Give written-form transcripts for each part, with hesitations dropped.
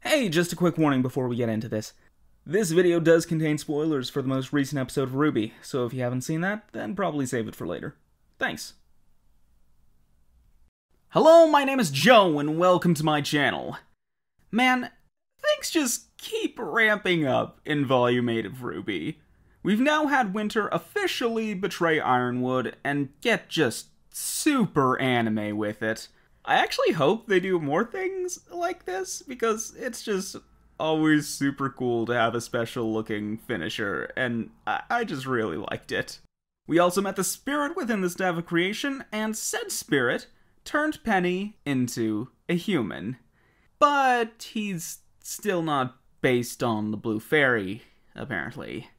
Hey, just a quick warning before we get into this. This video does contain spoilers for the most recent episode of RWBY, so if you haven't seen that, then probably save it for later. Thanks. Hello, my name is Joe, and welcome to my channel. Man, things just keep ramping up in Volume 8 of RWBY. We've now had Winter officially betray Ironwood and get just super anime with it. I actually hope they do more things like this, because it's just always super cool to have a special looking finisher, and I just really liked it. We also met the spirit within the Staff of Creation, and said spirit turned Penny into a human. But he's still not based on the Blue Fairy, apparently.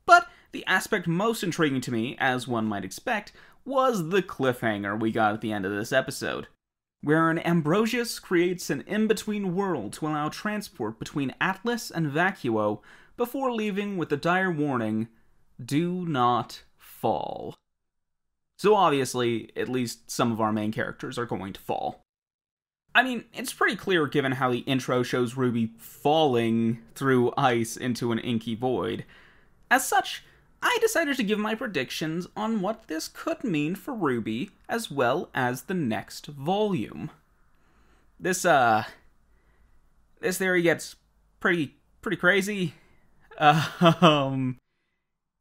But the aspect most intriguing to me, as one might expect, was the cliffhanger we got at the end of this episode, wherein Ambrosius creates an in-between world to allow transport between Atlas and Vacuo before leaving with the dire warning, "Do not fall." So obviously, at least some of our main characters are going to fall. I mean, it's pretty clear given how the intro shows Ruby falling through ice into an inky void. As such, I decided to give my predictions on what this could mean for Ruby, as well as the next volume. This theory gets pretty crazy.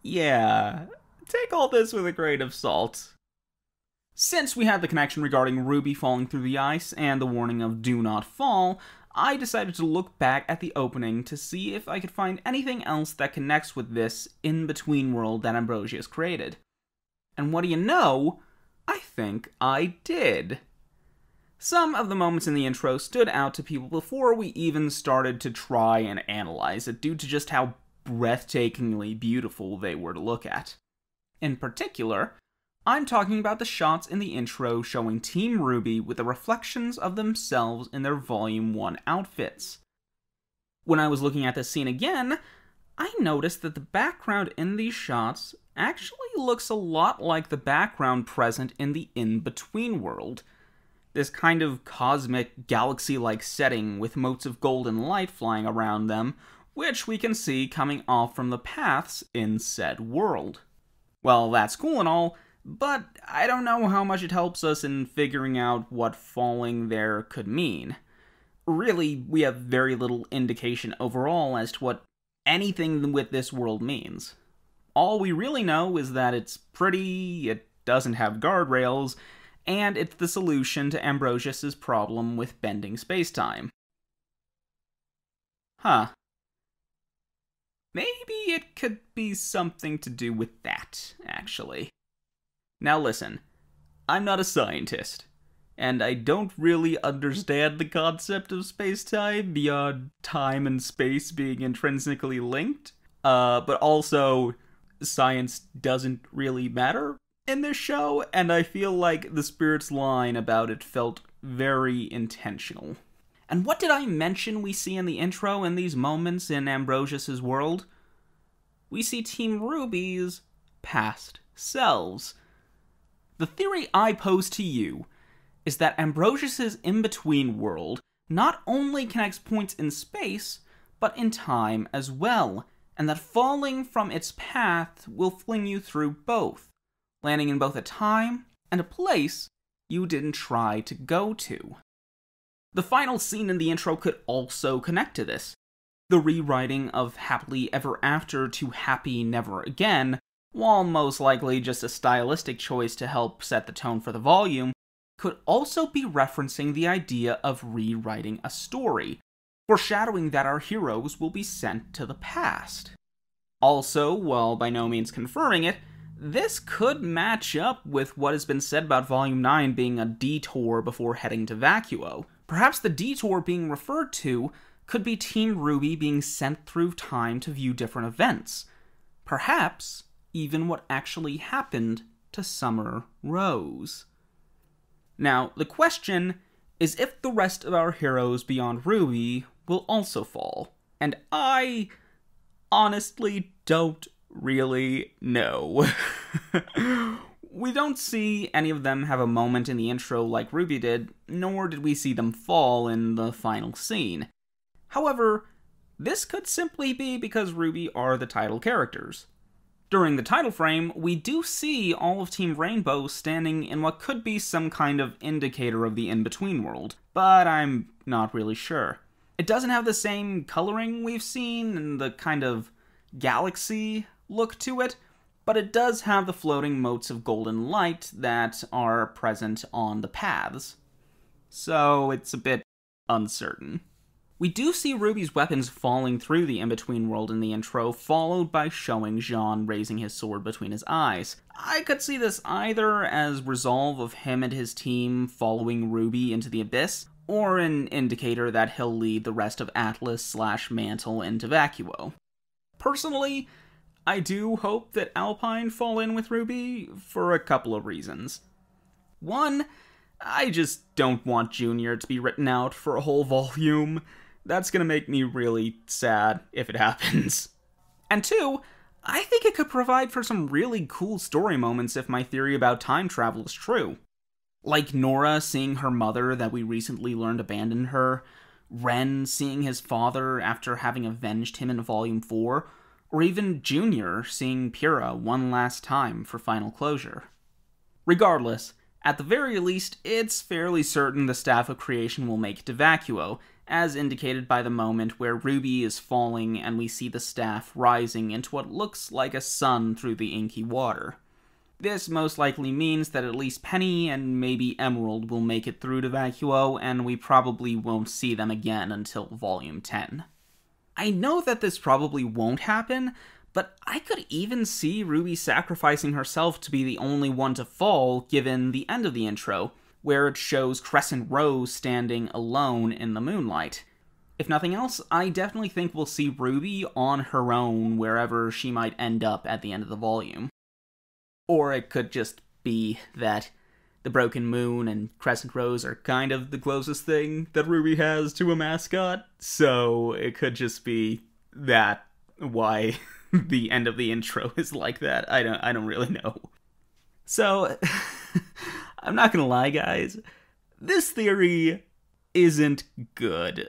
Yeah, take all this with a grain of salt. Since we had the connection regarding Ruby falling through the ice and the warning of "do not fall," I decided to look back at the opening to see if I could find anything else that connects with this in-between world that Ambrosius created. And what do you know? I think I did. Some of the moments in the intro stood out to people before we even started to try and analyze it due to just how breathtakingly beautiful they were to look at. In particular, I'm talking about the shots in the intro showing Team RWBY with the reflections of themselves in their Volume 1 outfits. When I was looking at this scene again, I noticed that the background in these shots actually looks a lot like the background present in the In-Between world. This kind of cosmic, galaxy-like setting with motes of golden light flying around them, which we can see coming off from the paths in said world. Well, that's cool and all, but I don't know how much it helps us in figuring out what falling there could mean. Really, we have very little indication overall as to what anything with this world means. All we really know is that it's pretty, it doesn't have guardrails, and it's the solution to Ambrosius' problem with bending spacetime. Huh. Maybe it could be something to do with that, actually. Now listen, I'm not a scientist, and I don't really understand the concept of space-time beyond time and space being intrinsically linked, but also science doesn't really matter in this show, and I feel like the Spirit's line about it felt very intentional. And what did I mention we see in the intro in these moments in Ambrosius' world? We see Team RWBY's past selves. The theory I pose to you is that Ambrosius' in-between world not only connects points in space, but in time as well, and that falling from its path will fling you through both, landing in both a time and a place you didn't try to go to. The final scene in the intro could also connect to this. The rewriting of Happily Ever After to Happy Never Again, while most likely just a stylistic choice to help set the tone for the volume, could also be referencing the idea of rewriting a story, foreshadowing that our heroes will be sent to the past. Also, while by no means confirming it, this could match up with what has been said about Volume 9 being a detour before heading to Vacuo. Perhaps the detour being referred to could be Team RWBY being sent through time to view different events. Perhaps even what actually happened to Summer Rose. Now, the question is if the rest of our heroes beyond RWBY will also fall. And I honestly don't really know. We don't see any of them have a moment in the intro like Ruby did, nor did we see them fall in the final scene. However, this could simply be because Ruby are the title characters. During the title frame, we do see all of Team Rainbow standing in what could be some kind of indicator of the in-between world, but I'm not really sure. It doesn't have the same coloring we've seen and the kind of galaxy look to it, but it does have the floating motes of golden light that are present on the paths. So it's a bit uncertain. We do see Ruby's weapons falling through the in-between world in the intro, followed by showing Jean raising his sword between his eyes. I could see this either as resolve of him and his team following Ruby into the abyss, or an indicator that he'll lead the rest of Atlas/Mantle into Vacuo. Personally, I do hope that Alpine fall in with Ruby for a couple of reasons. One, I just don't want Junior to be written out for a whole volume. That's gonna make me really sad if it happens. And two, I think it could provide for some really cool story moments if my theory about time travel is true. Like Nora seeing her mother that we recently learned abandoned her, Ren seeing his father after having avenged him in Volume 4, or even Junior seeing Pyrrha one last time for final closure. Regardless, at the very least, it's fairly certain the Staff of Creation will make it to Vacuo, as indicated by the moment where Ruby is falling and we see the staff rising into what looks like a sun through the inky water. This most likely means that at least Penny and maybe Emerald will make it through to Vacuo, and we probably won't see them again until Volume 10. I know that this probably won't happen, but I could even see Ruby sacrificing herself to be the only one to fall given the end of the intro, where it shows Crescent Rose standing alone in the moonlight. If nothing else, I definitely think we'll see Ruby on her own wherever she might end up at the end of the volume. Or it could just be that the Broken Moon and Crescent Rose are kind of the closest thing that Ruby has to a mascot, so it could just be that why the end of the intro is like that. I don't really know. So, I'm not gonna lie, guys. This theory isn't good.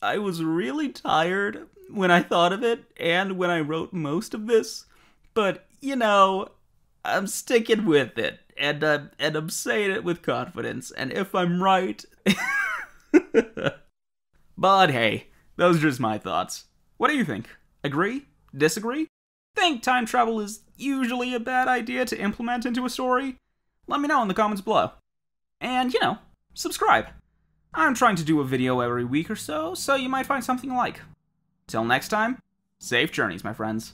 I was really tired when I thought of it, and when I wrote most of this, but, you know, I'm sticking with it, and I'm saying it with confidence, and if I'm right... But hey, those are just my thoughts. What do you think? Agree? Disagree? Think time travel is usually a bad idea to implement into a story? Let me know in the comments below. And, you know, subscribe. I'm trying to do a video every week or so, so you might find something you like. Till next time, safe journeys, my friends.